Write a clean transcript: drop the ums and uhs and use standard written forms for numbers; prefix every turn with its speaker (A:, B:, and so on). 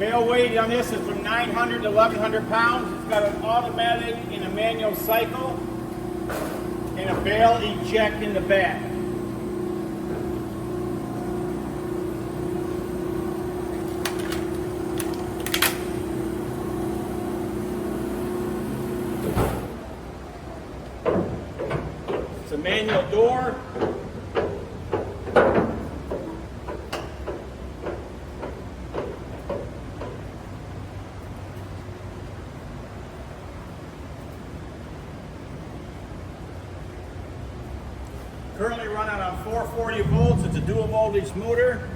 A: Bale weight on this is from 900 to 1,100 pounds. It's got an automatic and a manual cycle and a bale eject in the back. It's a manual door. Currently running on 440 volts. It's a dual voltage motor.